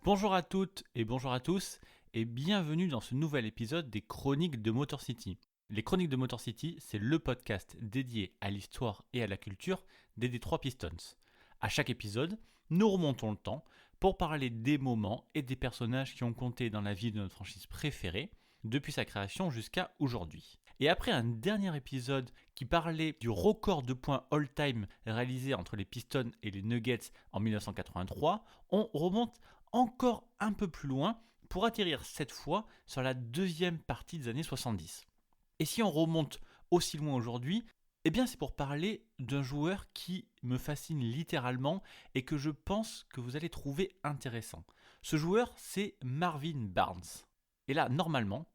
Bonjour à toutes et bonjour à tous et bienvenue dans ce nouvel épisode des Chroniques de Motor City. Les Chroniques de Motor City, c'est le podcast dédié à l'histoire et à la culture des Detroit Pistons. À chaque épisode, nous remontons le temps pour parler des moments et des personnages qui ont compté dans la vie de notre franchise préférée depuis sa création jusqu'à aujourd'hui. Et après un dernier épisode qui parlait du record de points all-time réalisé entre les Pistons et les Nuggets en 1983, on remonte encore un peu plus loin pour atterrir cette fois sur la deuxième partie des années 70. Et si on remonte aussi loin aujourd'hui, eh bien c'est pour parler d'un joueur qui me fascine littéralement et que je pense que vous allez trouver intéressant. Ce joueur, c'est Marvin Barnes. Et là, normalement,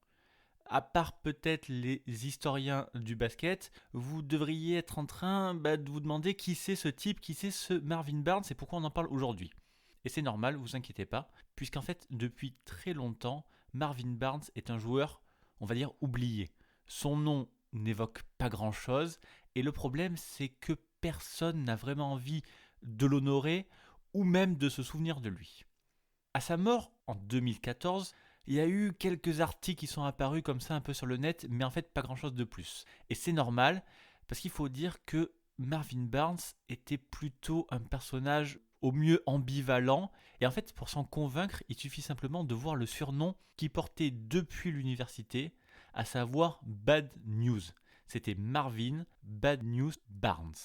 à part peut-être les historiens du basket, vous devriez être en train de vous demander qui c'est ce type, qui c'est ce Marvin Barnes et pourquoi on en parle aujourd'hui. Et c'est normal, vous inquiétez pas, puisqu'en fait, depuis très longtemps, Marvin Barnes est un joueur, on va dire, oublié. Son nom n'évoque pas grand-chose, et le problème, c'est que personne n'a vraiment envie de l'honorer, ou même de se souvenir de lui. À sa mort, en 2014, il y a eu quelques articles qui sont apparus comme ça un peu sur le net, mais en fait pas grand-chose de plus. Et c'est normal, parce qu'il faut dire que Marvin Barnes était plutôt un personnage au mieux ambivalent, et en fait pour s'en convaincre, il suffit simplement de voir le surnom qu'il portait depuis l'université, à savoir Bad News. C'était Marvin Bad News Barnes.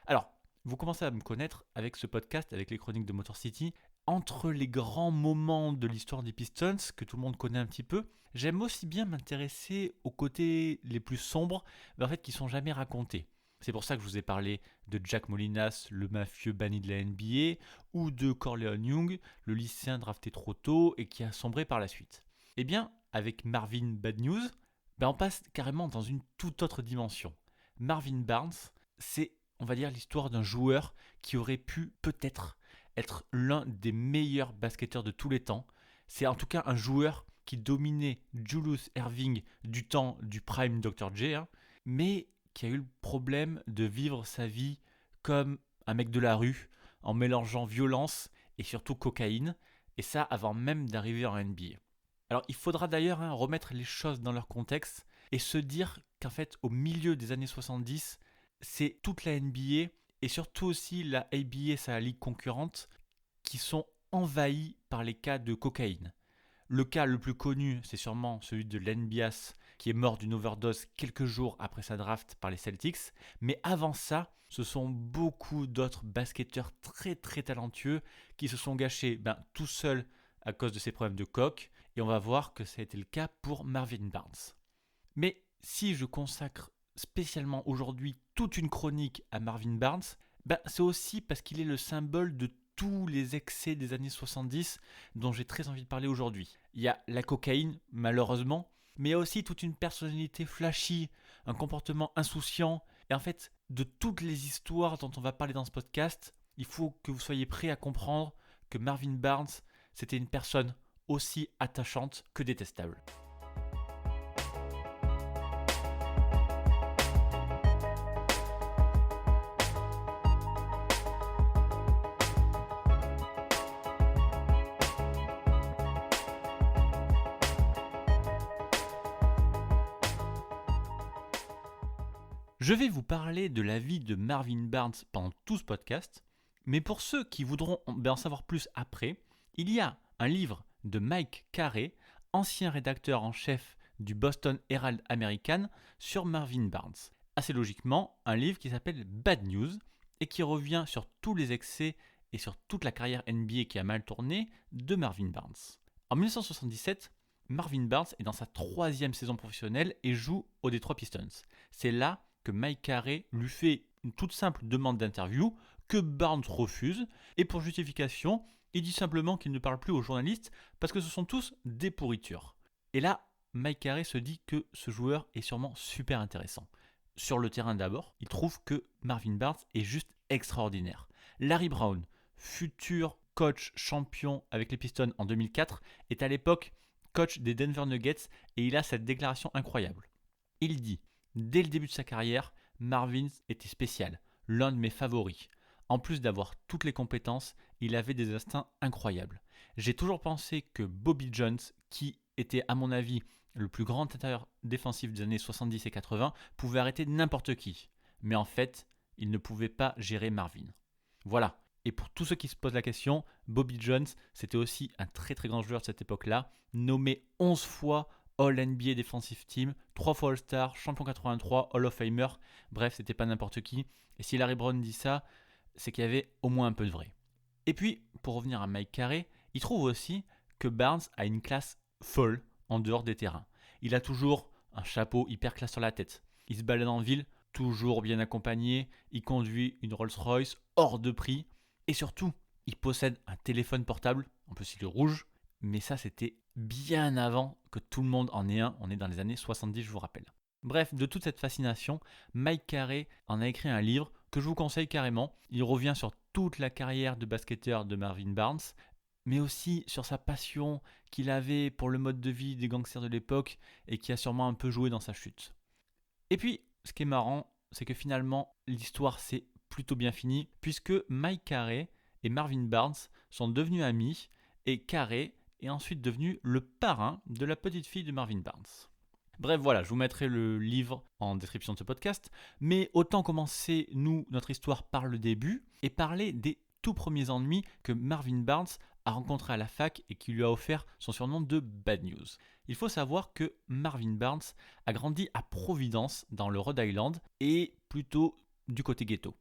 Alors, vous commencez à me connaître avec ce podcast, avec les chroniques de Motor City. Entre les grands moments de l'histoire des Pistons, que tout le monde connaît un petit peu, j'aime aussi bien m'intéresser aux côtés les plus sombres, mais en fait qui ne sont jamais racontés. C'est pour ça que je vous ai parlé de Jack Molinas, le mafieux banni de la NBA, ou de Corleone Young, le lycéen drafté trop tôt et qui a sombré par la suite. Eh bien, avec Marvin Bad News, on passe carrément dans une toute autre dimension. Marvin Barnes, c'est, on va dire, l'histoire d'un joueur qui aurait pu peut-être être l'un des meilleurs basketteurs de tous les temps. C'est en tout cas un joueur qui dominait Julius Erving du temps du prime Dr. J, mais qui a eu le problème de vivre sa vie comme un mec de la rue, en mélangeant violence et surtout cocaïne, et ça avant même d'arriver en NBA. Alors il faudra d'ailleurs remettre les choses dans leur contexte et se dire qu'en fait au milieu des années 70, c'est toute la NBA et surtout aussi la ABA, sa ligue concurrente, qui sont envahis par les cas de cocaïne. Le cas le plus connu, c'est sûrement celui de Len Bias, qui est mort d'une overdose quelques jours après sa draft par les Celtics. Mais avant ça, ce sont beaucoup d'autres basketteurs très très talentueux qui se sont gâchés tout seuls à cause de ces problèmes de coke. Et on va voir que ça a été le cas pour Marvin Barnes. Mais si je consacre spécialement aujourd'hui toute une chronique à Marvin Barnes, c'est aussi parce qu'il est le symbole de tous les excès des années 70 dont j'ai très envie de parler aujourd'hui. Il y a la cocaïne, malheureusement, mais il y a aussi toute une personnalité flashy, un comportement insouciant, et en fait, de toutes les histoires dont on va parler dans ce podcast, il faut que vous soyez prêts à comprendre que Marvin Barnes, c'était une personne aussi attachante que détestable. Je vais vous parler de la vie de Marvin Barnes pendant tout ce podcast, mais pour ceux qui voudront en savoir plus après, il y a un livre de Mike Carey, ancien rédacteur en chef du Boston Herald American, sur Marvin Barnes. Assez logiquement, un livre qui s'appelle Bad News et qui revient sur tous les excès et sur toute la carrière NBA qui a mal tourné de Marvin Barnes. En 1977, Marvin Barnes est dans sa 3e saison professionnelle et joue aux Detroit Pistons. C'est là que Mike Carey lui fait une toute simple demande d'interview que Barnes refuse, et pour justification, il dit simplement qu'il ne parle plus aux journalistes parce que ce sont tous des pourritures. Et là, Mike Carey se dit que ce joueur est sûrement super intéressant. Sur le terrain d'abord, il trouve que Marvin Barnes est juste extraordinaire. Larry Brown, futur coach champion avec les Pistons en 2004, est à l'époque coach des Denver Nuggets et il a cette déclaration incroyable. Il dit: dès le début de sa carrière, Marvin était spécial, l'un de mes favoris. En plus d'avoir toutes les compétences, il avait des instincts incroyables. J'ai toujours pensé que Bobby Jones, qui était à mon avis le plus grand intérieur défensif des années 70 et 80, pouvait arrêter n'importe qui. Mais en fait, il ne pouvait pas gérer Marvin. Voilà. Et pour tous ceux qui se posent la question, Bobby Jones, c'était aussi un très très grand joueur de cette époque-là, nommé 11 fois All-NBA Defensive Team, 3 fois All-Star, champion 83, Hall of Famer. Bref, c'était pas n'importe qui. Et si Larry Brown dit ça, c'est qu'il y avait au moins un peu de vrai. Et puis, pour revenir à Mike Carey, il trouve aussi que Barnes a une classe folle en dehors des terrains. Il a toujours un chapeau hyper classe sur la tête. Il se balade en ville, toujours bien accompagné. Il conduit une Rolls-Royce hors de prix. Et surtout, il possède un téléphone portable. En plus, il est rouge. Mais ça, c'était bien avant que tout le monde en ait un. On est dans les années 70, je vous rappelle. Bref, de toute cette fascination, Mike Carey en a écrit un livre que je vous conseille carrément. Il revient sur toute la carrière de basketteur de Marvin Barnes, mais aussi sur sa passion qu'il avait pour le mode de vie des gangsters de l'époque et qui a sûrement un peu joué dans sa chute. Et puis, ce qui est marrant, c'est que finalement, l'histoire s'est plutôt bien finie, puisque Mike Carey et Marvin Barnes sont devenus amis, et Carey est ensuite devenu le parrain de la petite fille de Marvin Barnes. Bref, voilà, je vous mettrai le livre en description de ce podcast, mais autant commencer, notre histoire par le début, et parler des tout premiers ennuis que Marvin Barnes a rencontrés à la fac et qui lui a offert son surnom de Bad News. Il faut savoir que Marvin Barnes a grandi à Providence, dans le Rhode Island, et plutôt du côté ghetto.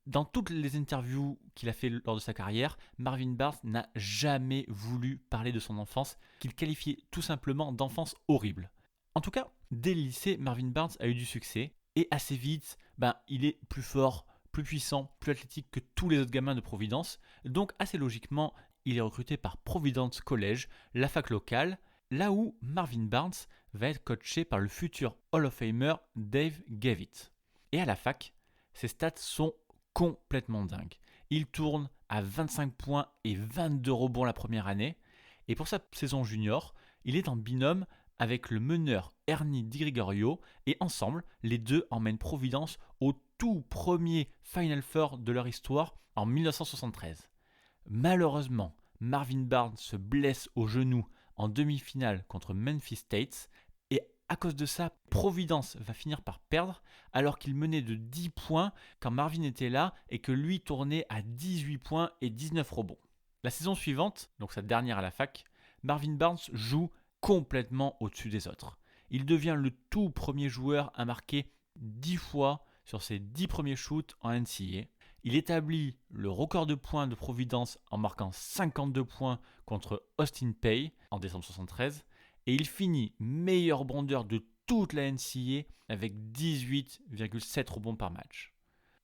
Dans toutes les interviews qu'il a fait lors de sa carrière, Marvin Barnes n'a jamais voulu parler de son enfance, qu'il qualifiait tout simplement d'enfance horrible. En tout cas, dès le lycée, Marvin Barnes a eu du succès, et assez vite, il est plus fort, plus puissant, plus athlétique que tous les autres gamins de Providence, donc assez logiquement, il est recruté par Providence College, la fac locale, là où Marvin Barnes va être coaché par le futur Hall of Famer Dave Gavitt. Et à la fac, ses stats sont complètement dingues. Il tourne à 25 points et 22 rebonds la première année, et pour sa saison junior, il est en binôme avec le meneur Ernie DiGregorio, et ensemble, les deux emmènent Providence au tout premier Final Four de leur histoire en 1973. Malheureusement, Marvin Barnes se blesse au genou en demi-finale contre Memphis State, et à cause de ça, Providence va finir par perdre alors qu'il menait de 10 points quand Marvin était là et que lui tournait à 18 points et 19 rebonds. La saison suivante, donc sa dernière à la fac, Marvin Barnes joue complètement au-dessus des autres. Il devient le tout premier joueur à marquer 10 fois sur ses 10 premiers shoots en NCAA. Il établit le record de points de Providence en marquant 52 points contre Austin Peay en décembre 1973, et il finit meilleur bondeur de toute la NCAA avec 18,7 rebonds par match.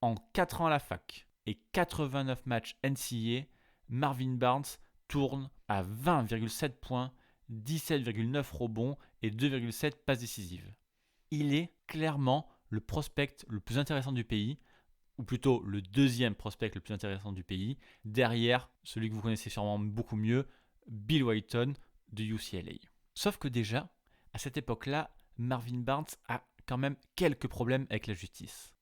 En 4 ans à la fac et 89 matchs NCAA, Marvin Barnes tourne à 20,7 points, 17,9 rebonds et 2,7 passes décisives. Il est clairement le prospect le plus intéressant du pays, ou plutôt le deuxième prospect le plus intéressant du pays, derrière celui que vous connaissez sûrement beaucoup mieux, Bill Walton de UCLA. Sauf que déjà, à cette époque-là, Marvin Barnes a quand même quelques problèmes avec la justice.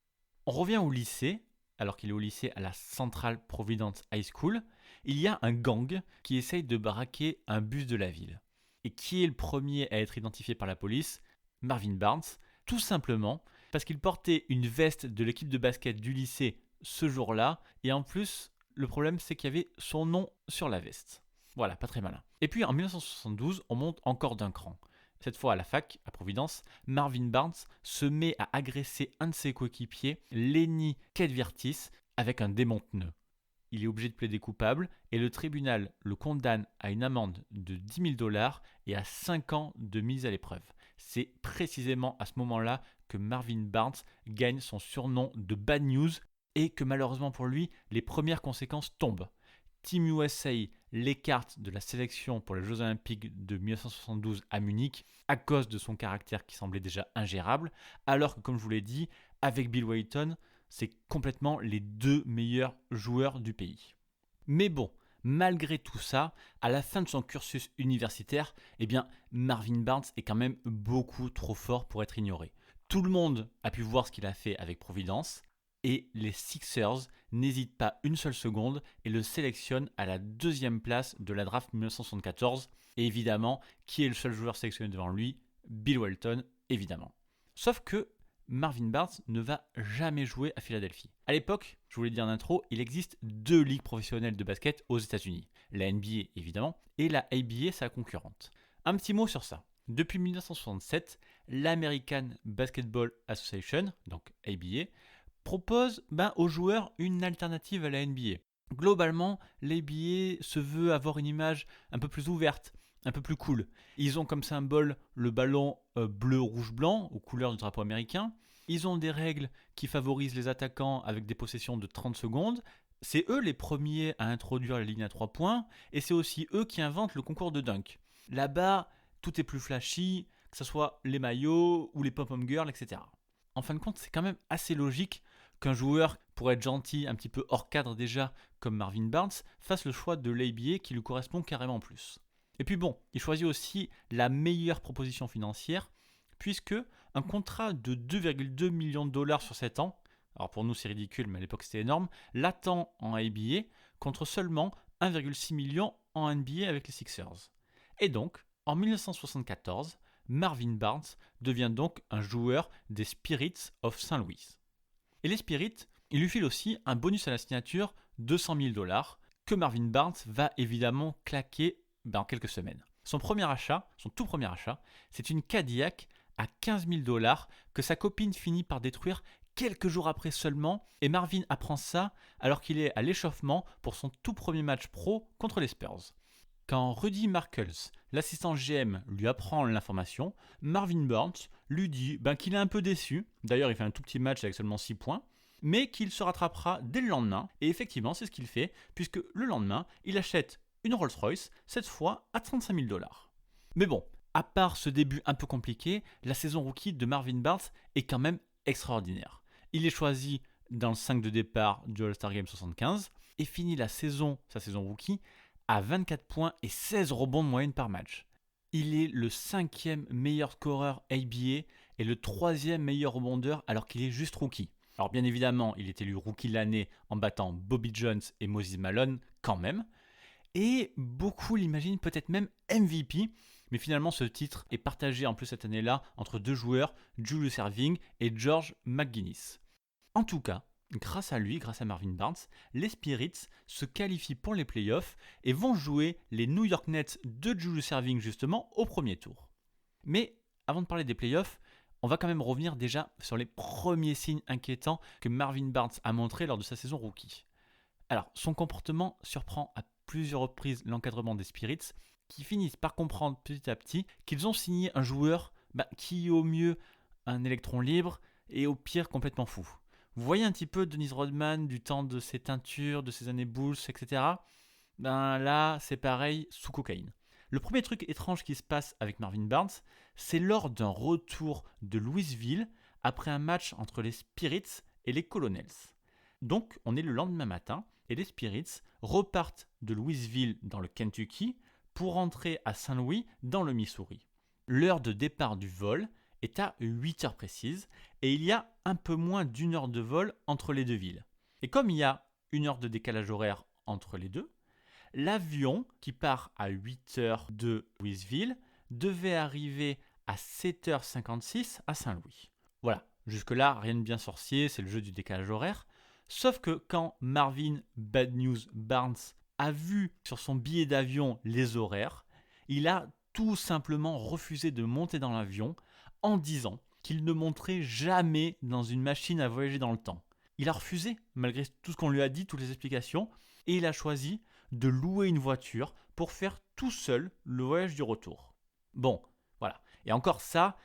On revient au lycée, alors qu'il est au lycée à la Central Providence High School, il y a un gang qui essaye de braquer un bus de la ville. Et qui est le premier à être identifié par la police ? Marvin Barnes, tout simplement parce qu'il portait une veste de l'équipe de basket du lycée ce jour-là, et en plus, le problème c'est qu'il y avait son nom sur la veste. Voilà, pas très malin. Et puis en 1972, on monte encore d'un cran. Cette fois à la fac, à Providence, Marvin Barnes se met à agresser un de ses coéquipiers, Lenny Kedvirtis, avec un démonte-pneus. Il est obligé de plaider coupable et le tribunal le condamne à une amende de $10 000 et à 5 ans de mise à l'épreuve. C'est précisément à ce moment-là que Marvin Barnes gagne son surnom de Bad News et que malheureusement pour lui, les premières conséquences tombent. Team USA l'écarte de la sélection pour les Jeux Olympiques de 1972 à Munich à cause de son caractère qui semblait déjà ingérable, alors que comme je vous l'ai dit, avec Bill Walton, c'est complètement les deux meilleurs joueurs du pays. Mais bon, malgré tout ça, à la fin de son cursus universitaire, Marvin Barnes est quand même beaucoup trop fort pour être ignoré. Tout le monde a pu voir ce qu'il a fait avec Providence, et les Sixers n'hésite pas une seule seconde et le sélectionne à la 2e place de la draft 1974. Et évidemment, qui est le seul joueur sélectionné devant lui? Bill Walton, évidemment. Sauf que Marvin Barnes ne va jamais jouer à Philadelphie. À l'époque, je vous l'ai dit en intro, il existe 2 ligues professionnelles de basket aux États-Unis. La NBA, évidemment, et la ABA, sa concurrente. Un petit mot sur ça. Depuis 1967, l'American Basketball Association, donc ABA, propose aux joueurs une alternative à la NBA. Globalement, l'ABA se veut avoir une image un peu plus ouverte, un peu plus cool. Ils ont comme symbole le ballon bleu-rouge-blanc aux couleurs du drapeau américain. Ils ont des règles qui favorisent les attaquants avec des possessions de 30 secondes. C'est eux les premiers à introduire la ligne à 3 points et c'est aussi eux qui inventent le concours de dunk. Là-bas, tout est plus flashy, que ce soit les maillots ou les pom-pom girls, etc. En fin de compte, c'est quand même assez logique qu'un joueur, pour être gentil, un petit peu hors cadre déjà, comme Marvin Barnes, fasse le choix de l'ABA qui lui correspond carrément plus. Et puis bon, il choisit aussi la meilleure proposition financière, puisque un contrat de 2,2 millions de dollars sur 7 ans, alors pour nous c'est ridicule, mais à l'époque c'était énorme, l'attend en ABA contre seulement 1,6 million en NBA avec les Sixers. Et donc, en 1974, Marvin Barnes devient donc un joueur des Spirits of St. Louis. Et les Spirits, ils lui filent aussi un bonus à la signature de 100 000 dollars que Marvin Barnes va évidemment claquer en quelques semaines. Son tout premier achat, c'est une Cadillac à 15 000 dollars que sa copine finit par détruire quelques jours après seulement, et Marvin apprend ça alors qu'il est à l'échauffement pour son tout premier match pro contre les Spurs. Quand Rudy Markels, l'assistant GM, lui apprend l'information, Marvin Barnes lui dit qu'il est un peu déçu, d'ailleurs il fait un tout petit match avec seulement 6 points, mais qu'il se rattrapera dès le lendemain, et effectivement c'est ce qu'il fait, puisque le lendemain, il achète une Rolls-Royce, cette fois à 35 000 dollars. Mais bon, à part ce début un peu compliqué, la saison rookie de Marvin Barnes est quand même extraordinaire. Il est choisi dans le 5 de départ du All-Star Game 75 et finit sa saison rookie, à 24 points et 16 rebonds de moyenne par match. Il est le 5e meilleur scoreur ABA et le 3e meilleur rebondeur alors qu'il est juste rookie. Alors bien évidemment, il est élu rookie de l'année en battant Bobby Jones et Moses Malone quand même. Et beaucoup l'imaginent peut-être même MVP, mais finalement ce titre est partagé en plus cette année-là entre 2 joueurs, Julius Erving et George McGuinness. En tout cas, grâce à lui, grâce à Marvin Barnes, les Spirits se qualifient pour les playoffs et vont jouer les New York Nets de Julius Erving justement au premier tour. Mais avant de parler des playoffs, on va quand même revenir déjà sur les premiers signes inquiétants que Marvin Barnes a montrés lors de sa saison rookie. Alors, son comportement surprend à plusieurs reprises l'encadrement des Spirits qui finissent par comprendre petit à petit qu'ils ont signé un joueur qui est au mieux un électron libre et au pire complètement fou. Vous voyez un petit peu Dennis Rodman du temps de ses teintures, de ses années Bulls, etc. Là, c'est pareil, sous cocaïne. Le premier truc étrange qui se passe avec Marvin Barnes, c'est lors d'un retour de Louisville après un match entre les Spirits et les Colonels. Donc, on est le lendemain matin et les Spirits repartent de Louisville dans le Kentucky pour rentrer à Saint-Louis dans le Missouri. L'heure de départ du vol est à 8 heures précises et il y a un peu moins d'1 heure de vol entre les deux villes. Et comme il y a 1 heure de décalage horaire entre les deux, l'avion qui part à 8 heures de Louisville devait arriver à 7h56 à Saint-Louis. Voilà, jusque-là, rien de bien sorcier, c'est le jeu du décalage horaire. Sauf que quand Marvin Bad News Barnes a vu sur son billet d'avion les horaires, il a tout simplement refusé de monter dans l'avion en disant qu'il ne monterait jamais dans une machine à voyager dans le temps. Il a refusé, malgré tout ce qu'on lui a dit, toutes les explications, et il a choisi de louer une voiture pour faire tout seul le voyage du retour. Bon, voilà. Et encore ça,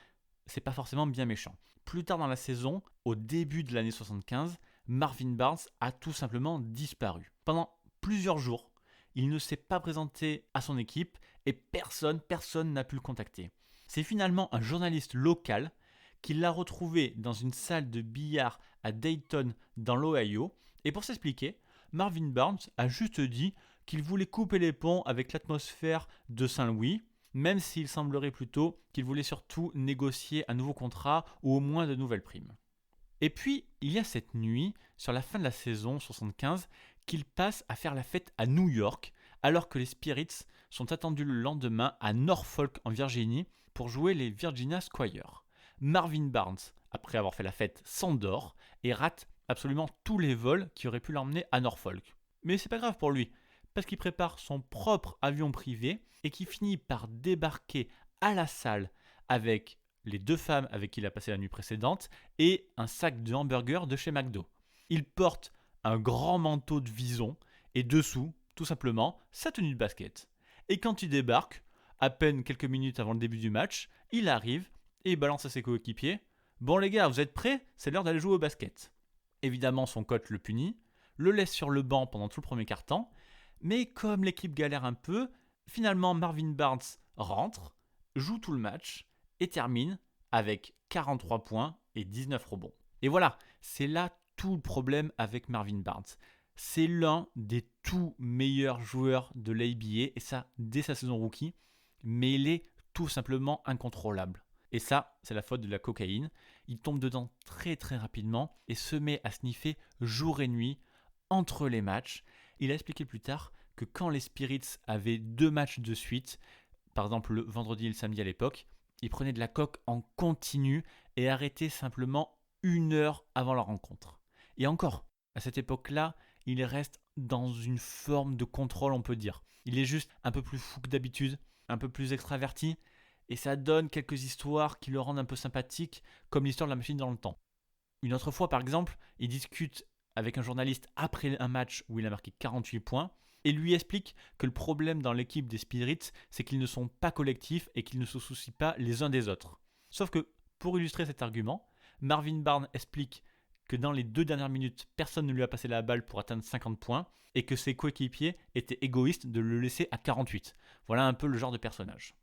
c'est pas forcément bien méchant. Plus tard dans la saison, au début de l'année 75, Marvin Barnes a tout simplement disparu. Pendant plusieurs jours, il ne s'est pas présenté à son équipe et personne n'a pu le contacter. C'est finalement un journaliste local qui l'a retrouvé dans une salle de billard à Dayton dans l'Ohio. Et pour s'expliquer, Marvin Barnes a juste dit qu'il voulait couper les ponts avec l'atmosphère de Saint-Louis, même s'il semblerait plutôt qu'il voulait surtout négocier un nouveau contrat ou au moins de nouvelles primes. Et puis, il y a cette nuit, sur la fin de la saison 75, qu'il passe à faire la fête à New York, alors que les Spirits sont attendus le lendemain à Norfolk en Virginie pour jouer les Virginia Squires. Marvin Barnes, après avoir fait la fête, s'endort et rate absolument tous les vols qui auraient pu l'emmener à Norfolk. Mais c'est pas grave pour lui, parce qu'il prépare son propre avion privé et qui finit par débarquer à la salle avec les 2 femmes avec qui il a passé la nuit précédente et un sac de hamburgers de chez McDo. Il porte un grand manteau de vison et dessous, tout simplement, sa tenue de basket. Et quand il débarque, à peine quelques minutes avant le début du match, il arrive et il balance à ses coéquipiers: Bon les gars, vous êtes prêts? C'est l'heure d'aller jouer au basket. Évidemment, son coach le punit, le laisse sur le banc pendant tout le premier quart-temps, mais comme l'équipe galère un peu, finalement Marvin Barnes rentre, joue tout le match et termine avec 43 points et 19 rebonds. Et voilà, c'est là tout le problème avec Marvin Barnes. C'est l'un des tout meilleurs joueurs de l'NBA, et ça dès sa saison rookie, mais il est tout simplement incontrôlable. Et ça, c'est la faute de la cocaïne. Il tombe dedans très très rapidement et se met à sniffer jour et nuit entre les matchs. Il a expliqué plus tard que quand les Spirits avaient 2 matchs de suite, par exemple le vendredi et le samedi à l'époque, il prenait de la coke en continu et arrêtait simplement 1 heure avant la rencontre. Et encore, à cette époque-là, il reste dans une forme de contrôle, on peut dire. Il est juste un peu plus fou que d'habitude, un peu plus extraverti, et ça donne quelques histoires qui le rendent un peu sympathique, comme l'histoire de la machine dans le temps. Une autre fois, par exemple, il discute avec un journaliste après un match où il a marqué 48 points, et lui explique que le problème dans l'équipe des Spirits, c'est qu'ils ne sont pas collectifs et qu'ils ne se soucient pas les uns des autres. Sauf que, pour illustrer cet argument, Marvin Barnes explique que dans les 2 dernières minutes, personne ne lui a passé la balle pour atteindre 50 points et que ses coéquipiers étaient égoïstes de le laisser à 48. Voilà un peu le genre de personnage.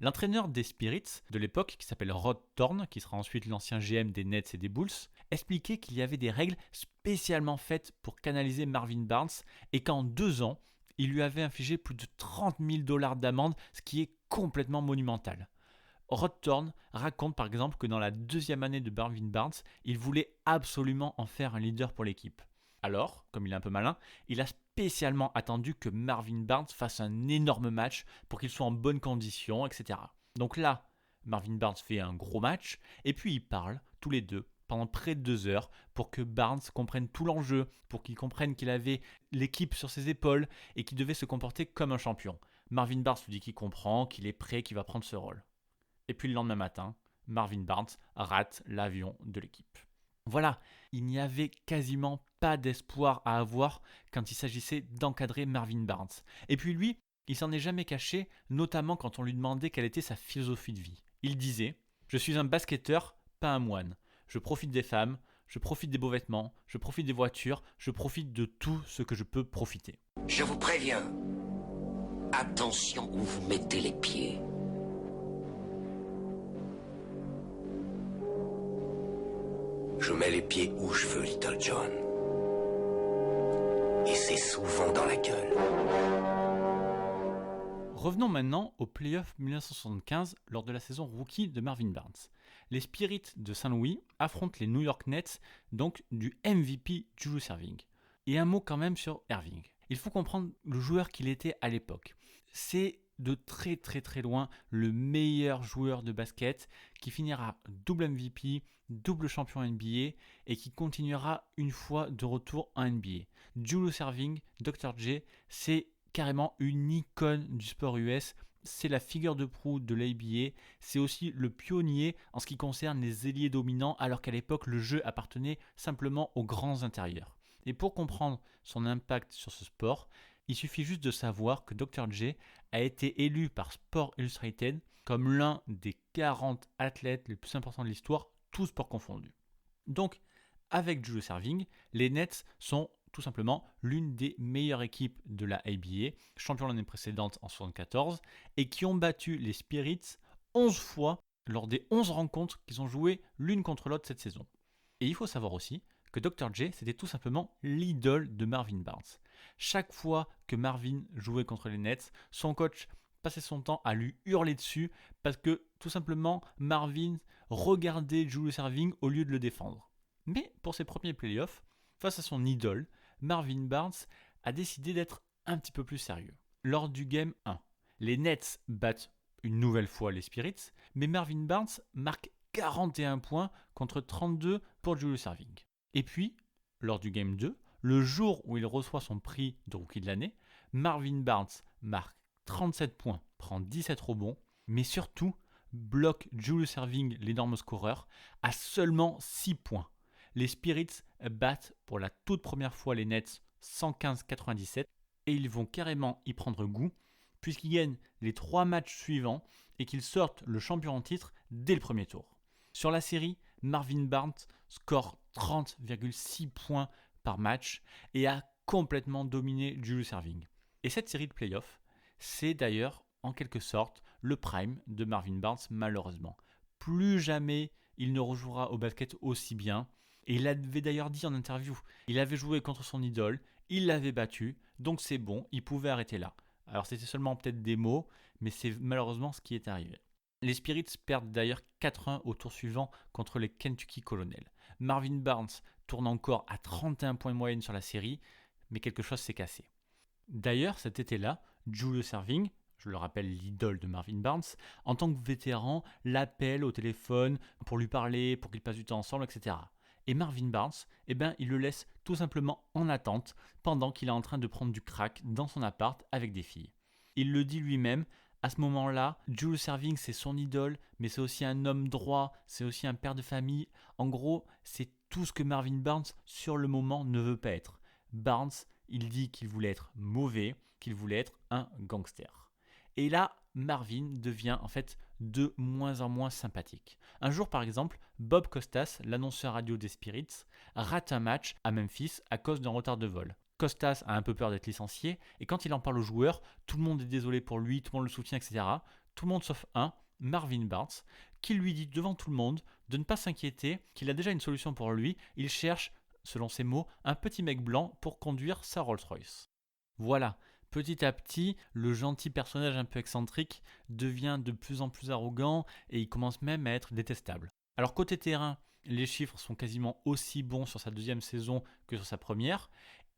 L'entraîneur des Spirits de l'époque, qui s'appelle Rod Thorne, qui sera ensuite l'ancien GM des Nets et des Bulls, expliquait qu'il y avait des règles spécialement faites pour canaliser Marvin Barnes et qu'en 2 ans, il lui avait infligé plus de 30 000 $ d'amende, ce qui est complètement monumental. Rod Thorne raconte par exemple que dans la 2e année de Marvin Barnes, il voulait absolument en faire un leader pour l'équipe. Alors, comme il est un peu malin, il a spécialement attendu que Marvin Barnes fasse un énorme match pour qu'il soit en bonne condition, etc. Donc là, Marvin Barnes fait un gros match, et puis ils parlent, tous les deux, pendant près de 2 heures, pour que Barnes comprenne tout l'enjeu, pour qu'il comprenne qu'il avait l'équipe sur ses épaules, et qu'il devait se comporter comme un champion. Marvin Barnes lui dit qu'il comprend, qu'il est prêt, qu'il va prendre ce rôle. Et puis le lendemain matin, Marvin Barnes rate l'avion de l'équipe. Voilà, il n'y avait quasiment pas d'espoir à avoir quand il s'agissait d'encadrer Marvin Barnes. Et puis lui, il s'en est jamais caché, notamment quand on lui demandait quelle était sa philosophie de vie. Il disait: « Je suis un basketteur, pas un moine. Je profite des femmes, je profite des beaux vêtements, je profite des voitures, je profite de tout ce que je peux profiter. » Je vous préviens, attention où vous mettez les pieds. Je mets les pieds où je veux, Little John. Et c'est souvent dans la gueule. Revenons maintenant aux playoffs 1975 lors de la saison rookie de Marvin Barnes. Les Spirits de Saint-Louis affrontent les New York Nets, donc du MVP Julius Erving. Et un mot quand même sur Erving. Il faut comprendre le joueur qu'il était à l'époque. C'est de très très très loin le meilleur joueur de basket qui finira double MVP, double champion NBA et qui continuera une fois de retour en NBA. Julius Erving, Dr. J, c'est carrément une icône du sport US. C'est la figure de proue de l'NBA. C'est aussi le pionnier en ce qui concerne les ailiers dominants, alors qu'à l'époque le jeu appartenait simplement aux grands intérieurs. Et pour comprendre son impact sur ce sport, il suffit juste de savoir que Dr. J a été élu par Sport Illustrated comme l'un des 40 athlètes les plus importants de l'histoire, tous sports confondus. Donc, avec Julius Erving, les Nets sont tout simplement l'une des meilleures équipes de la NBA, champion l'année précédente en 1974, et qui ont battu les Spirits 11 fois lors des 11 rencontres qu'ils ont jouées l'une contre l'autre cette saison. Et il faut savoir aussi que Dr. J, c'était tout simplement l'idole de Marvin Barnes. Chaque fois que Marvin jouait contre les Nets, son coach passait son temps à lui hurler dessus parce que tout simplement Marvin regardait Julius Erving au lieu de le défendre. Mais pour ses premiers playoffs, face à son idole, Marvin Barnes a décidé d'être un petit peu plus sérieux. Lors du Game 1, les Nets battent une nouvelle fois les Spirits, mais Marvin Barnes marque 41 points contre 32 pour Julius Erving. Et puis, lors du Game 2, le jour où il reçoit son prix de rookie de l'année, Marvin Barnes marque 37 points, prend 17 rebonds, mais surtout bloque Julius Erving, l'énorme scoreur, à seulement 6 points. Les Spirits battent pour la toute première fois les Nets 115-97 et ils vont carrément y prendre goût puisqu'ils gagnent les 3 matchs suivants et qu'ils sortent le champion en titre dès le premier tour. Sur la série, Marvin Barnes score 30,6 points par match et a complètement dominé Julius Erving. Et cette série de playoffs, c'est d'ailleurs en quelque sorte le prime de Marvin Barnes malheureusement. Plus jamais il ne rejouera au basket aussi bien. Et il l'avait d'ailleurs dit en interview, il avait joué contre son idole, il l'avait battu, donc c'est bon, il pouvait arrêter là. Alors c'était seulement peut-être des mots, mais c'est malheureusement ce qui est arrivé. Les Spirits perdent d'ailleurs 4-1 au tour suivant contre les Kentucky Colonels. Marvin Barnes tourne encore à 31 points de moyenne sur la série, mais quelque chose s'est cassé. D'ailleurs, cet été-là, Julius Erving, je le rappelle l'idole de Marvin Barnes, en tant que vétéran, l'appelle au téléphone pour lui parler, pour qu'ils passent du temps ensemble, etc. Et Marvin Barnes, il le laisse tout simplement en attente pendant qu'il est en train de prendre du crack dans son appart avec des filles. Il le dit lui-même, à ce moment-là, Julius Erving c'est son idole, mais c'est aussi un homme droit, c'est aussi un père de famille. En gros, c'est tout ce que Marvin Barnes sur le moment ne veut pas être. Barnes, il dit qu'il voulait être mauvais, qu'il voulait être un gangster. Et là, Marvin devient en fait de moins en moins sympathique. Un jour par exemple, Bob Costas, l'annonceur radio des Spirits, rate un match à Memphis à cause d'un retard de vol. Costas a un peu peur d'être licencié et quand il en parle aux joueurs, tout le monde est désolé pour lui, tout le monde le soutient, etc. Tout le monde sauf un, Marvin Barnes, qui lui dit devant tout le monde de ne pas s'inquiéter, qu'il a déjà une solution pour lui, il cherche, selon ses mots, un petit mec blanc pour conduire sa Rolls-Royce. Voilà. Petit à petit, le gentil personnage un peu excentrique devient de plus en plus arrogant et il commence même à être détestable. Alors côté terrain, les chiffres sont quasiment aussi bons sur sa deuxième saison que sur sa première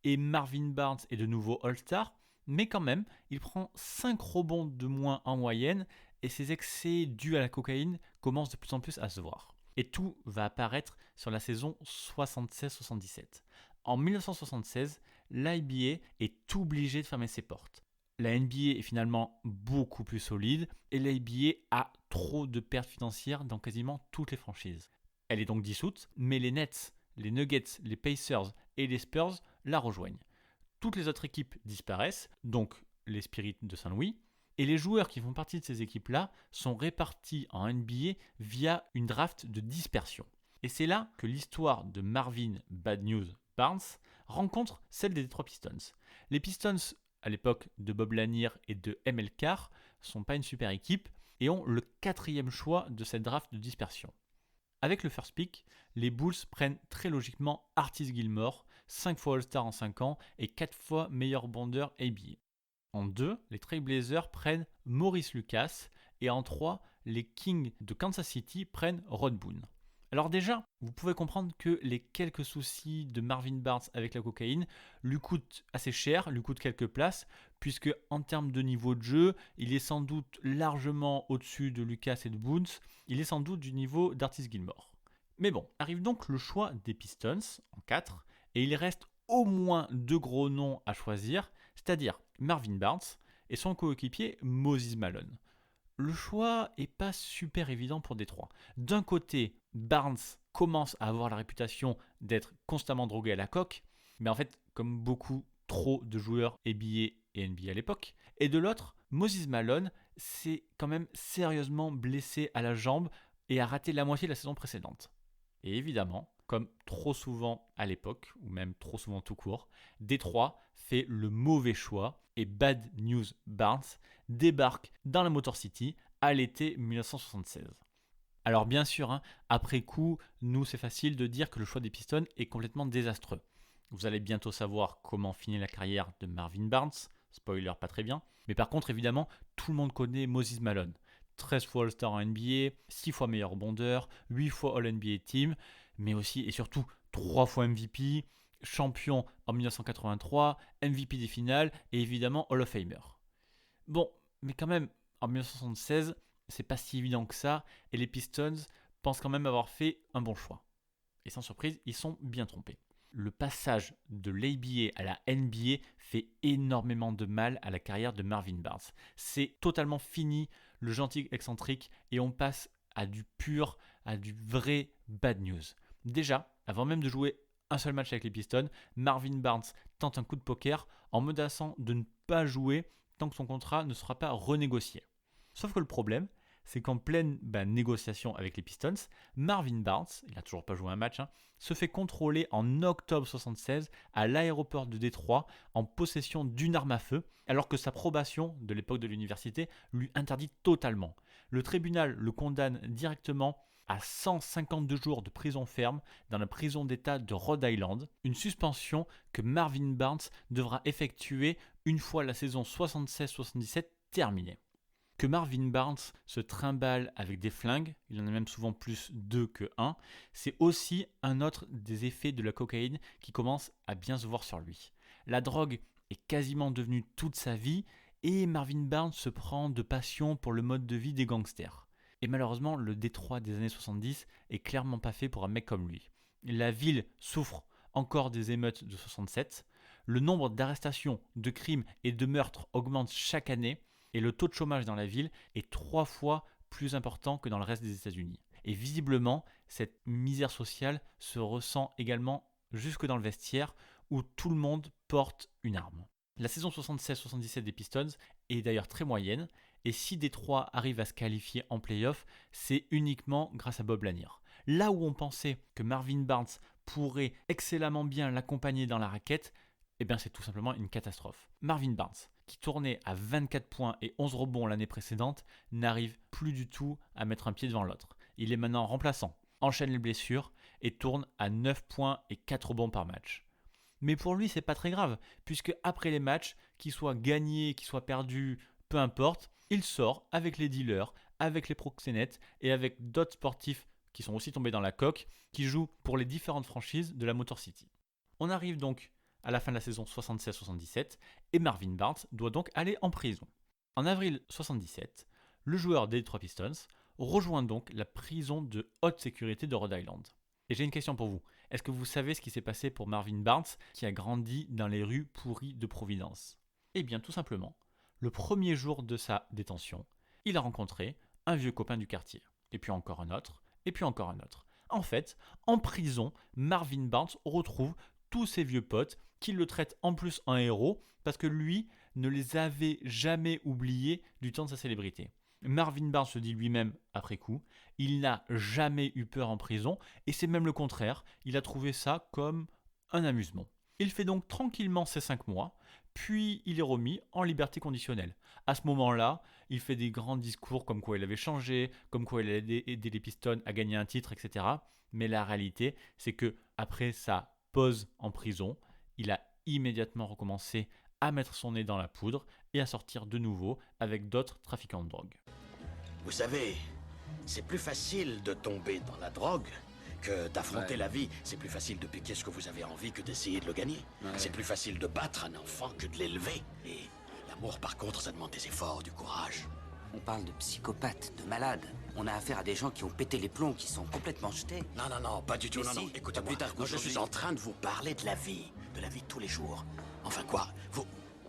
et Marvin Barnes est de nouveau All-Star, mais quand même, il prend 5 rebonds de moins en moyenne et ses excès dus à la cocaïne commencent de plus en plus à se voir. Et tout va apparaître sur la saison 76-77. En 1976, l'NBA est obligée de fermer ses portes. La NBA est finalement beaucoup plus solide et l'NBA a trop de pertes financières dans quasiment toutes les franchises. Elle est donc dissoute, mais les Nets, les Nuggets, les Pacers et les Spurs la rejoignent. Toutes les autres équipes disparaissent, donc les Spirits de Saint-Louis, et les joueurs qui font partie de ces équipes-là sont répartis en NBA via une draft de dispersion. Et c'est là que l'histoire de Marvin Bad News Barnes rencontre celle des Detroit Pistons. Les Pistons, à l'époque de Bob Lanier et de ML Carr, sont pas une super équipe et ont le 4e choix de cette draft de dispersion. Avec le first pick, les Bulls prennent très logiquement Artis Gilmore, 5 fois All-Star en 5 ans et 4 fois meilleur bondeur NBA. En 2, les Trailblazers prennent Maurice Lucas et en 3, les Kings de Kansas City prennent Rod Boone. Alors déjà, vous pouvez comprendre que les quelques soucis de Marvin Barnes avec la cocaïne lui coûtent assez cher, lui coûtent quelques places, puisque en termes de niveau de jeu, il est sans doute largement au-dessus de Lucas et de Boone, il est sans doute du niveau d'Artis Gilmore. Mais bon, arrive donc le choix des Pistons en 4, et il reste au moins 2 gros noms à choisir, c'est-à-dire Marvin Barnes et son coéquipier Moses Malone. Le choix n'est pas super évident pour Détroit. D'un côté, Barnes commence à avoir la réputation d'être constamment drogué à la coke, mais en fait, comme beaucoup trop de joueurs NBA et NBA à l'époque. Et de l'autre, Moses Malone s'est quand même sérieusement blessé à la jambe et a raté la moitié de la saison précédente. Et évidemment, comme trop souvent à l'époque, ou même trop souvent tout court, Détroit fait le mauvais choix et Bad News Barnes débarque dans la Motor City à l'été 1976. Alors bien sûr, après coup, nous c'est facile de dire que le choix des Pistons est complètement désastreux. Vous allez bientôt savoir comment finit la carrière de Marvin Barnes, spoiler pas très bien, mais par contre évidemment, tout le monde connaît Moses Malone. 13 fois All-Star en NBA, 6 fois meilleur bondeur, 8 fois All-NBA Team, mais aussi et surtout 3 fois MVP, champion en 1983, MVP des finales et évidemment Hall of Famer. Bon, mais quand même, en 1976, c'est pas si évident que ça et les Pistons pensent quand même avoir fait un bon choix. Et sans surprise, ils sont bien trompés. Le passage de l'ABA à la NBA fait énormément de mal à la carrière de Marvin Barnes. C'est totalement fini, le gentil excentrique, et on passe à du pur, à du vrai bad news. Déjà, avant même de jouer un seul match avec les Pistons, Marvin Barnes tente un coup de poker en menaçant de ne pas jouer tant que son contrat ne sera pas renégocié. Sauf que le problème, c'est qu'en pleine négociation avec les Pistons, Marvin Barnes, il n'a toujours pas joué un match, se fait contrôler en octobre 1976 à l'aéroport de Détroit en possession d'une arme à feu, alors que sa probation de l'époque de l'université lui interdit totalement. Le tribunal le condamne directement à 152 jours de prison ferme dans la prison d'État de Rhode Island, une suspension que Marvin Barnes devra effectuer une fois la saison 76-77 terminée. Que Marvin Barnes se trimballe avec des flingues, il en a même souvent plus 2 que 1, c'est aussi un autre des effets de la cocaïne qui commence à bien se voir sur lui. La drogue est quasiment devenue toute sa vie et Marvin Barnes se prend de passion pour le mode de vie des gangsters. Et malheureusement, le Détroit des années 70 est clairement pas fait pour un mec comme lui. La ville souffre encore des émeutes de 67, le nombre d'arrestations, de crimes et de meurtres augmente chaque année, et le taux de chômage dans la ville est 3 fois plus important que dans le reste des États-Unis. Et visiblement, cette misère sociale se ressent également jusque dans le vestiaire où tout le monde porte une arme. La saison 76-77 des Pistons est d'ailleurs très moyenne, et si Détroit arrive à se qualifier en play-off, c'est uniquement grâce à Bob Lanier. Là où on pensait que Marvin Barnes pourrait excellemment bien l'accompagner dans la raquette, c'est tout simplement une catastrophe. Marvin Barnes, qui tournait à 24 points et 11 rebonds l'année précédente, n'arrive plus du tout à mettre un pied devant l'autre. Il est maintenant remplaçant, enchaîne les blessures et tourne à 9 points et 4 rebonds par match. Mais pour lui, c'est pas très grave, puisque après les matchs, qu'ils soient gagnés, qu'ils soient perdus, peu importe, il sort avec les dealers, avec les proxénètes et avec d'autres sportifs qui sont aussi tombés dans la coque, qui jouent pour les différentes franchises de la Motor City. On arrive donc à la fin de la saison 76-77 et Marvin Barnes doit donc aller en prison. En avril 77, le joueur des Detroit Pistons rejoint donc la prison de haute sécurité de Rhode Island. Et j'ai une question pour vous. Est-ce que vous savez ce qui s'est passé pour Marvin Barnes qui a grandi dans les rues pourries de Providence ? Eh bien tout simplement, le premier jour de sa détention, il a rencontré un vieux copain du quartier. Et puis encore un autre, et puis encore un autre. En fait, en prison, Marvin Barnes retrouve tous ses vieux potes qui le traitent en plus en héros parce que lui ne les avait jamais oubliés du temps de sa célébrité. Marvin Barnes se dit lui-même après coup, il n'a jamais eu peur en prison et c'est même le contraire, il a trouvé ça comme un amusement. Il fait donc tranquillement ses 5 mois, puis il est remis en liberté conditionnelle. À ce moment-là, il fait des grands discours comme quoi il avait changé, comme quoi il allait aider les Pistons à gagner un titre, etc. Mais la réalité, c'est que après sa pause en prison, il a immédiatement recommencé à mettre son nez dans la poudre et à sortir de nouveau avec d'autres trafiquants de drogue. Vous savez, c'est plus facile de tomber dans la drogue que d'affronter la vie. C'est plus facile de piquer ce que vous avez envie que d'essayer de le gagner. C'est plus facile de battre un enfant que de l'élever. Et l'amour, par contre, ça demande des efforts, du courage. On parle de psychopathes, de malades. On a affaire à des gens qui ont pété les plombs, qui sont complètement jetés. Non, pas du tout, Mais non, si, non. Écoutez-moi, plus tard moi je qu'aujourd'hui. suis en train de vous parler de la vie de tous les jours. Enfin quoi,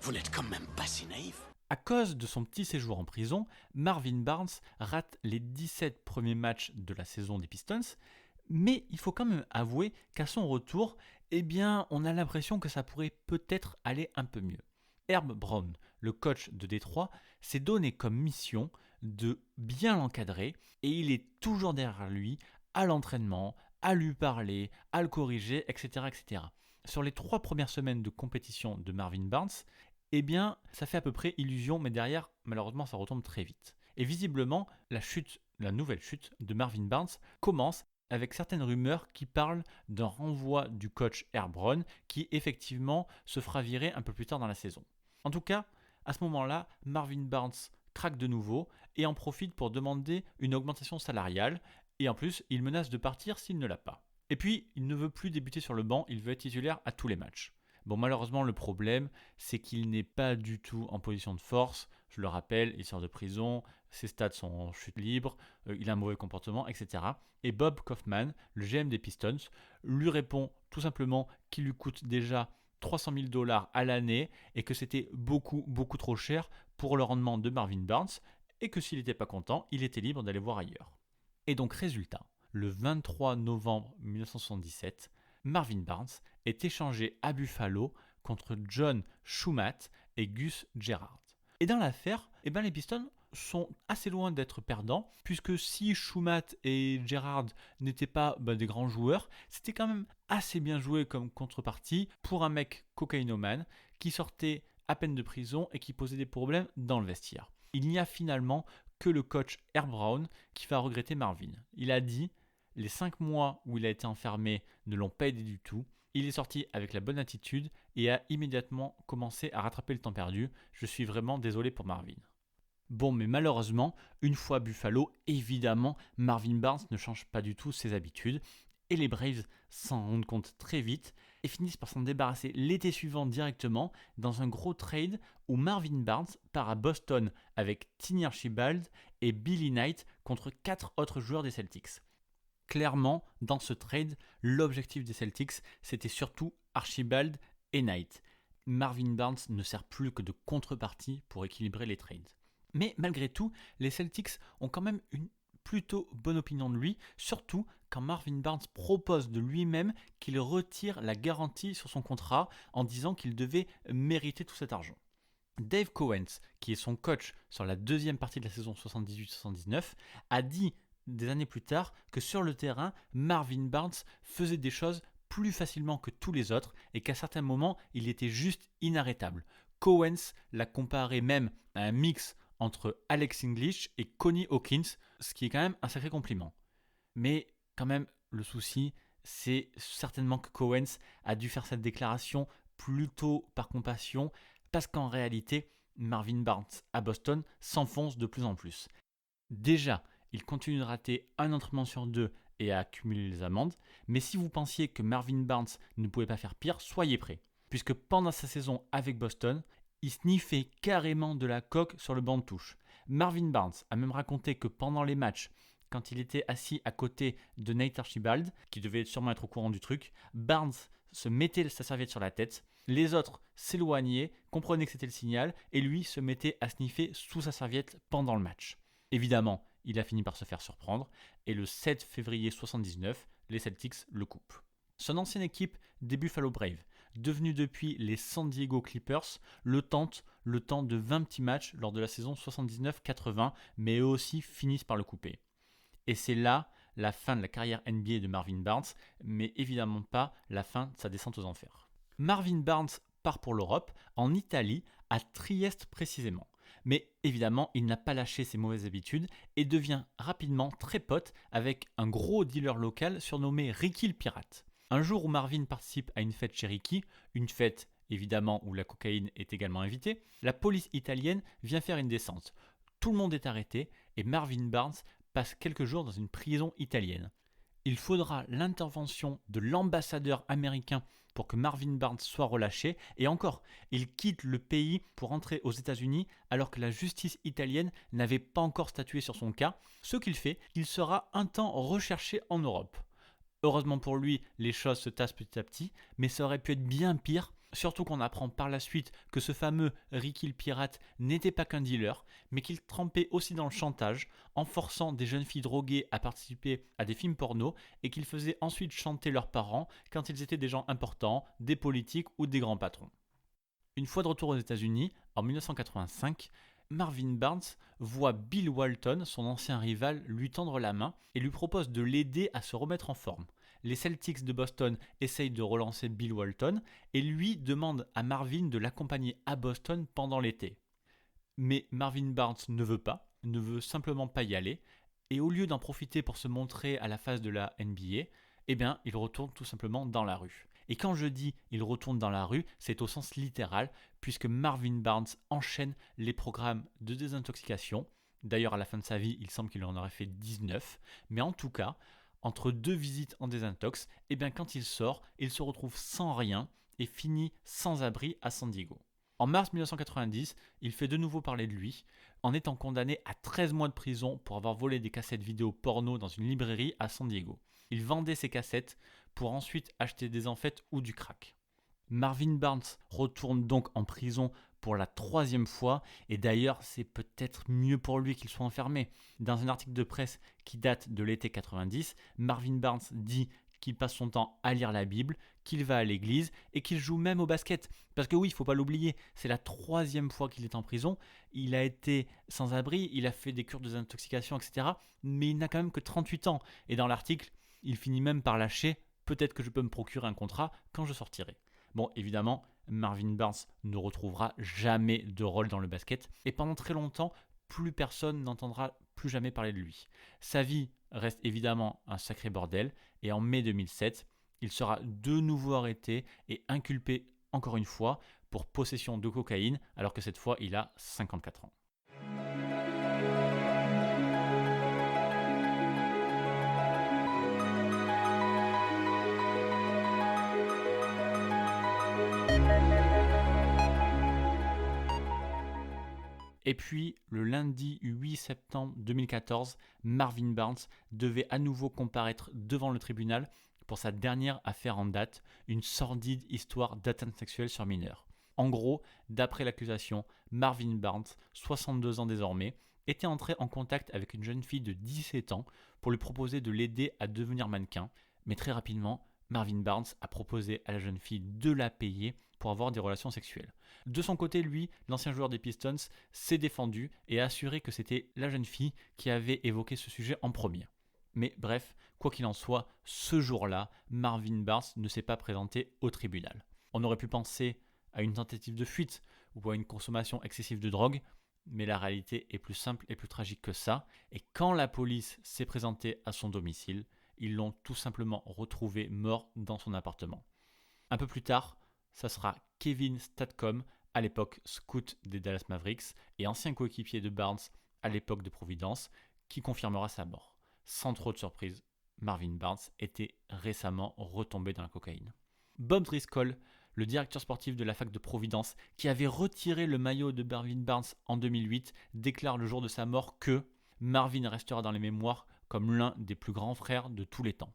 vous n'êtes quand même pas si naïf. À cause de son petit séjour en prison, Marvin Barnes rate les 17 premiers matchs de la saison des Pistons, mais il faut quand même avouer qu'à son retour, on a l'impression que ça pourrait peut-être aller un peu mieux. Herb Brown, le coach de Détroit, s'est donné comme mission de bien l'encadrer et il est toujours derrière lui à l'entraînement, à lui parler, à le corriger, etc. etc. Sur les 3 premières semaines de compétition de Marvin Barnes, ça fait à peu près illusion, mais derrière, malheureusement, ça retombe très vite. Et visiblement, la nouvelle chute de Marvin Barnes commence avec certaines rumeurs qui parlent d'un renvoi du coach Herb Brown qui effectivement se fera virer un peu plus tard dans la saison. En tout cas, à ce moment-là, Marvin Barnes craque de nouveau et en profite pour demander une augmentation salariale et en plus, il menace de partir s'il ne l'a pas. Et puis, il ne veut plus débuter sur le banc, il veut être titulaire à tous les matchs. Bon, malheureusement, le problème, c'est qu'il n'est pas du tout en position de force. Je le rappelle, il sort de prison, ses stats sont en chute libre, il a un mauvais comportement, etc. Et Bob Kaufman, le GM des Pistons, lui répond tout simplement qu'il lui coûte déjà 300 000 $ à l'année et que c'était beaucoup, beaucoup trop cher pour le rendement de Marvin Barnes et que s'il n'était pas content, il était libre d'aller voir ailleurs. Et donc, résultat, le 23 novembre 1977, Marvin Barnes est échangé à Buffalo contre John Schumann et Gus Gerhardt. Et dans l'affaire, les Pistons sont assez loin d'être perdants, puisque si Schumann et Gerhardt n'étaient pas des grands joueurs, c'était quand même assez bien joué comme contrepartie pour un mec cocaïnomane qui sortait à peine de prison et qui posait des problèmes dans le vestiaire. Il n'y a finalement que le coach Herb Brown qui va regretter Marvin. Il a dit « Les 5 mois où il a été enfermé ne l'ont pas aidé du tout. Il est sorti avec la bonne attitude et a immédiatement commencé à rattraper le temps perdu. Je suis vraiment désolé pour Marvin. » Bon, mais malheureusement, une fois à Buffalo, évidemment, Marvin Barnes ne change pas du tout ses habitudes et les Braves s'en rendent compte très vite et finissent par s'en débarrasser l'été suivant directement dans un gros trade où Marvin Barnes part à Boston avec Tiny Archibald et Billy Knight contre 4 autres joueurs des Celtics. Clairement, dans ce trade, l'objectif des Celtics, c'était surtout Archibald et Knight. Marvin Barnes ne sert plus que de contrepartie pour équilibrer les trades. Mais malgré tout, les Celtics ont quand même une plutôt bonne opinion de lui, surtout quand Marvin Barnes propose de lui-même qu'il retire la garantie sur son contrat en disant qu'il devait mériter tout cet argent. Dave Cowens, qui est son coach sur la deuxième partie de la saison 78-79, a dit des années plus tard que sur le terrain, Marvin Barnes faisait des choses plus facilement que tous les autres et qu'à certains moments, il était juste inarrêtable. Cowens l'a comparé même à un mix entre Alex English et Connie Hawkins, ce qui est quand même un sacré compliment. Mais quand même, le souci, c'est certainement que Cowens a dû faire cette déclaration plutôt par compassion, parce qu'en réalité, Marvin Barnes à Boston s'enfonce de plus en plus. Déjà, il continue de rater un entraînement sur 2 et à accumuler les amendes, mais si vous pensiez que Marvin Barnes ne pouvait pas faire pire, soyez prêts, puisque pendant sa saison avec Boston, il sniffait carrément de la coke sur le banc de touche. Marvin Barnes a même raconté que pendant les matchs, quand il était assis à côté de Nate Archibald, qui devait sûrement être au courant du truc, Barnes se mettait sa serviette sur la tête, les autres s'éloignaient, comprenaient que c'était le signal, et lui se mettait à sniffer sous sa serviette pendant le match. Évidemment, il a fini par se faire surprendre, et le 7 février 1979, les Celtics le coupent. Son ancienne équipe des Buffalo Braves, devenue depuis les San Diego Clippers, le tente le temps de 20 petits matchs lors de la saison 79-80, mais eux aussi finissent par le couper. Et c'est là la fin de la carrière NBA de Marvin Barnes, mais évidemment pas la fin de sa descente aux enfers. Marvin Barnes part pour l'Europe, en Italie, à Trieste précisément. Mais évidemment, il n'a pas lâché ses mauvaises habitudes et devient rapidement très pote avec un gros dealer local surnommé Ricky le Pirate. Un jour où Marvin participe à une fête chez Ricky, une fête évidemment où la cocaïne est également invitée, la police italienne vient faire une descente. Tout le monde est arrêté et Marvin Barnes passe quelques jours dans une prison italienne. Il faudra l'intervention de l'ambassadeur américain pour que Marvin Barnes soit relâché, et encore, il quitte le pays pour rentrer aux États-Unis alors que la justice italienne n'avait pas encore statué sur son cas, ce qu'il fait, il sera un temps recherché en Europe. Heureusement pour lui, les choses se tassent petit à petit, mais ça aurait pu être bien pire, surtout qu'on apprend par la suite que ce fameux Ricky le Pirate n'était pas qu'un dealer, mais qu'il trempait aussi dans le chantage, en forçant des jeunes filles droguées à participer à des films porno, et qu'il faisait ensuite chanter leurs parents quand ils étaient des gens importants, des politiques ou des grands patrons. Une fois de retour aux États-Unis, en 1985, Marvin Barnes voit Bill Walton, son ancien rival, lui tendre la main et lui propose de l'aider à se remettre en forme. Les Celtics de Boston essayent de relancer Bill Walton et lui demande à Marvin de l'accompagner à Boston pendant l'été. Mais Marvin Barnes ne veut simplement pas y aller, et au lieu d'en profiter pour se montrer à la face de la NBA, il retourne tout simplement dans la rue. Et quand je dis il retourne dans la rue, c'est au sens littéral, puisque Marvin Barnes enchaîne les programmes de désintoxication. D'ailleurs, à la fin de sa vie, il semble qu'il en aurait fait 19. Mais en tout cas, entre 2 visites en désintox, et bien quand il sort, il se retrouve sans rien et finit sans abri à San Diego. En mars 1990, il fait de nouveau parler de lui, en étant condamné à 13 mois de prison pour avoir volé des cassettes vidéo porno dans une librairie à San Diego. Il vendait ces cassettes pour ensuite acheter des amphètes ou du crack. Marvin Barnes retourne donc en prison pour la 3e fois, et d'ailleurs c'est peut-être mieux pour lui qu'il soit enfermé. Dans un article de presse qui date de l'été 90, Marvin Barnes dit qu'il passe son temps à lire la Bible, qu'il va à l'église et qu'il joue même au basket. Parce que oui, il ne faut pas l'oublier, c'est la 3e fois qu'il est en prison, il a été sans abri, il a fait des cures de désintoxication, etc. Mais il n'a quand même que 38 ans. Et dans l'article, il finit même par lâcher « peut-être que je peux me procurer un contrat quand je sortirai ». Bon, évidemment, Marvin Barnes ne retrouvera jamais de rôle dans le basket et pendant très longtemps, plus personne n'entendra plus jamais parler de lui. Sa vie reste évidemment un sacré bordel et en mai 2007, il sera de nouveau arrêté et inculpé encore une fois pour possession de cocaïne alors que cette fois il a 54 ans. Et puis, le lundi 8 septembre 2014, Marvin Barnes devait à nouveau comparaître devant le tribunal pour sa dernière affaire en date, une sordide histoire d'atteinte sexuelle sur mineurs. En gros, d'après l'accusation, Marvin Barnes, 62 ans désormais, était entré en contact avec une jeune fille de 17 ans pour lui proposer de l'aider à devenir mannequin, mais très rapidement, Marvin Barnes a proposé à la jeune fille de la payer pour avoir des relations sexuelles. De son côté, lui, l'ancien joueur des Pistons, s'est défendu et a assuré que c'était la jeune fille qui avait évoqué ce sujet en premier. Mais bref, quoi qu'il en soit, ce jour-là, Marvin Barnes ne s'est pas présenté au tribunal. On aurait pu penser à une tentative de fuite ou à une consommation excessive de drogue, mais la réalité est plus simple et plus tragique que ça. Et quand la police s'est présentée à son domicile, ils l'ont tout simplement retrouvé mort dans son appartement. Un peu plus tard, ça sera Kevin Statcombe, à l'époque scout des Dallas Mavericks et ancien coéquipier de Barnes à l'époque de Providence, qui confirmera sa mort. Sans trop de surprise, Marvin Barnes était récemment retombé dans la cocaïne. Bob Driscoll, le directeur sportif de la fac de Providence, qui avait retiré le maillot de Marvin Barnes en 2008, déclare le jour de sa mort que Marvin restera dans les mémoires comme l'un des plus grands frères de tous les temps.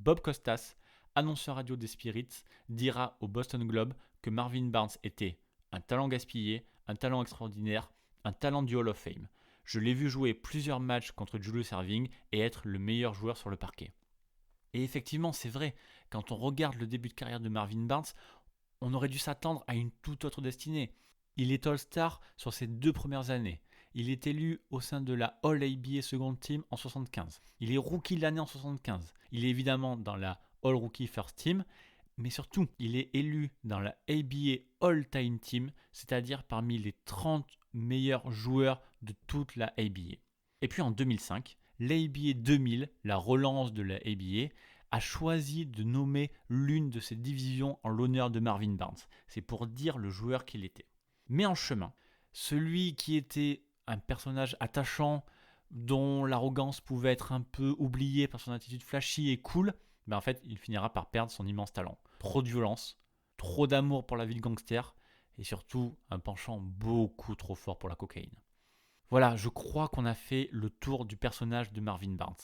Bob Costas, annonceur radio des Spirits, dira au Boston Globe que Marvin Barnes était un talent gaspillé, un talent extraordinaire, un talent du Hall of Fame. Je l'ai vu jouer plusieurs matchs contre Julius Erving et être le meilleur joueur sur le parquet. Et effectivement, c'est vrai, quand on regarde le début de carrière de Marvin Barnes, on aurait dû s'attendre à une toute autre destinée. Il est All-Star sur ses 2 premières années. Il est élu au sein de la All-ABA Second Team en 1975. Il est Rookie de l'année en 1975. Il est évidemment dans la All-Rookie First Team, mais surtout, il est élu dans la ABA All-Time Team, c'est-à-dire parmi les 30 meilleurs joueurs de toute la ABA. Et puis en 2005, l'ABA 2000, la relance de la ABA, a choisi de nommer l'une de ses divisions en l'honneur de Marvin Barnes. C'est pour dire le joueur qu'il était. Mais en chemin, celui qui était un personnage attachant, dont l'arrogance pouvait être un peu oubliée par son attitude flashy et cool, en fait, il finira par perdre son immense talent. Trop de violence, trop d'amour pour la vie de gangster, et surtout un penchant beaucoup trop fort pour la cocaïne. Voilà, je crois qu'on a fait le tour du personnage de Marvin Barnes.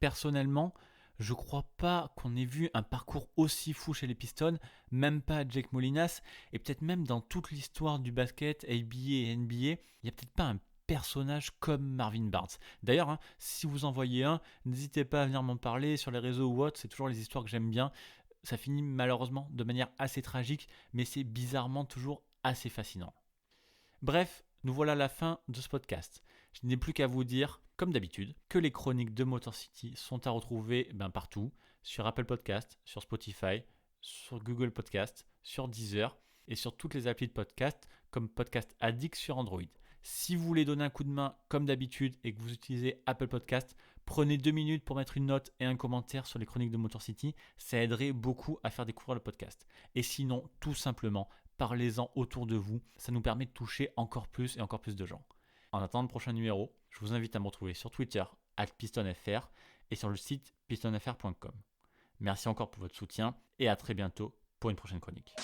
Personnellement, je crois pas qu'on ait vu un parcours aussi fou chez les Pistons, même pas Jake Molinas, et peut-être même dans toute l'histoire du basket, ABA et NBA, il n'y a peut-être pas un personnage comme Marvin Barnes. D'ailleurs, si vous en voyez un, n'hésitez pas à venir m'en parler sur les réseaux ou autre, c'est toujours les histoires que j'aime bien. Ça finit malheureusement de manière assez tragique, mais c'est bizarrement toujours assez fascinant. Bref, nous voilà à la fin de ce podcast. Je n'ai plus qu'à vous dire, comme d'habitude, que les chroniques de Motor City sont à retrouver partout, sur Apple Podcast, sur Spotify, sur Google Podcast, sur Deezer et sur toutes les applis de podcast comme Podcast Addict sur Android. Si vous voulez donner un coup de main comme d'habitude et que vous utilisez Apple Podcast, prenez 2 minutes pour mettre une note et un commentaire sur les chroniques de Motor City. Ça aiderait beaucoup à faire découvrir le podcast. Et sinon, tout simplement, parlez-en autour de vous. Ça nous permet de toucher encore plus et encore plus de gens. En attendant le prochain numéro, je vous invite à me retrouver sur Twitter @pistonfr et sur le site pistonaffaires.com. Merci encore pour votre soutien et à très bientôt pour une prochaine chronique.